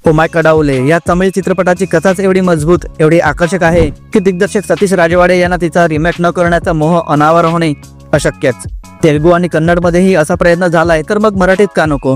Oh my कडावले या तमिळ चित्रपटाची कथाच एवढी मजबूत, एवढी आकर्षक आहे की दिग्दर्शक सतीश राजवाडे यांना तिचा रिमेक न करण्याचा मोह अनावर होणे अशक्यच। तेलुगू आणि कन्नड मध्येही असा प्रयत्न झालाय, तर मग मराठीत का नको?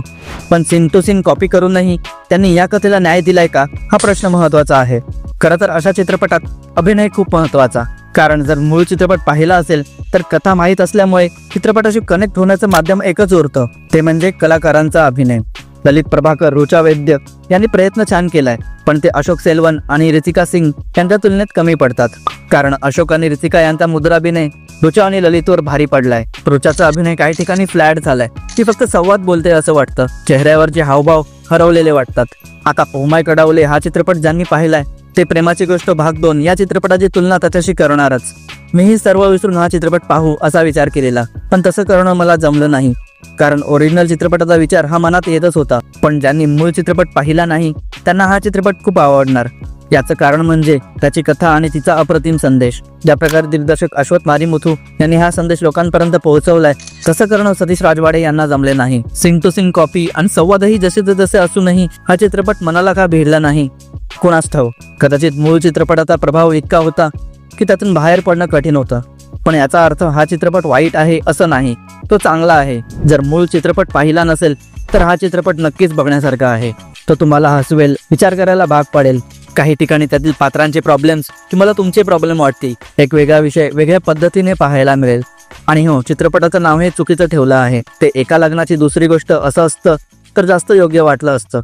पण सीन टू सीन कॉपी करूनही त्यांनी या कथेला न्याय दिलाय का, हा प्रश्न महत्वाचा आहे। खरं तर अशा चित्रपटात अभिनय खूप महत्वाचा, कारण जर मूळ चित्रपट पाहिला असेल तर कथा माहीत असल्यामुळे चित्रपटाशी कनेक्ट होण्याचं माध्यम एकच उरतं, ते म्हणजे कलाकारांचा अभिनय। ललित प्रभाकर, ऋचा वैद्य यांनी प्रयत्न छान केलाय, पण ते अशोक सेल्वन आणि ऋतिका सिंग यांच्या तुलनेत कमी पडतात। कारण अशोक आणि ऋतिका यांचा मुद्राभिनय ऋचा आणि ललितवर भारी पडलाय। ऋचाचा अभिनय काही ठिकाणी फ्लॅट झालाय, ती फक्त संवाद बोलते असं वाटतं, चेहऱ्यावरचे हावभाव हरवलेले वाटतात। आता ओ माय कडावले हा चित्रपट ज्यांनी पाहिलाय ते प्रेमाची गोष्ट भाग 2 या चित्रपटाची तुलना त्याच्याशी करणारच। मीही सर्व विसरून हा चित्रपट पाहू असा विचार केलेला, पण तसं करणं मला जमलं नाही, कारण ओरिजिनल चित्रपटाचा विचार हा मनात येतच होता। पण ज्यांनी मूळ चित्रपट पाहिला नाही त्यांना हा चित्रपट खूप आवडणार। याचं कारण म्हणजे त्याची कथा आणि तिचा अप्रतिम संदेश। ज्या प्रकारे दिग्दर्शक अश्वथ मारीमुथू यांनी हा संदेश लोकांपर्यंत पोहोचवलाय, तसं करणं सतीश राजवाडे यांना जमले नाही। सिंग टू सिंग कॉपी आणि संवादही जसे जसे असूनही हा चित्रपट मनाला का भिडला नाही कोणास ठाऊ। कदाचित मूळ चित्रपटाचा प्रभाव इतका होता की त्यातून बाहेर पडणं कठीण होतं। पण याचा अर्थ हा चित्रपट वाईट आहे असं नाही, तो चांगला आहे। जर मूळ चित्रपट पाहिला नसेल तर हा चित्रपट नक्कीच बघण्यासारखा आहे। तो तुम्हाला हसवेल, विचार करायला भाग पाडेल। काही ठिकाणी त्यातील पात्रांचे प्रॉब्लेम्स तुम्हाला तुमचे प्रॉब्लेम वाटतील, एक वेगळा विषय वेगळ्या पद्धतीने पाहायला मिळेल। आणि हो, चित्रपटाचं नाव हे चुकीचं ठेवलं आहे, ते एका लग्नाची दुसरी गोष्ट असं असतं तर जास्त योग्य वाटलं असतं।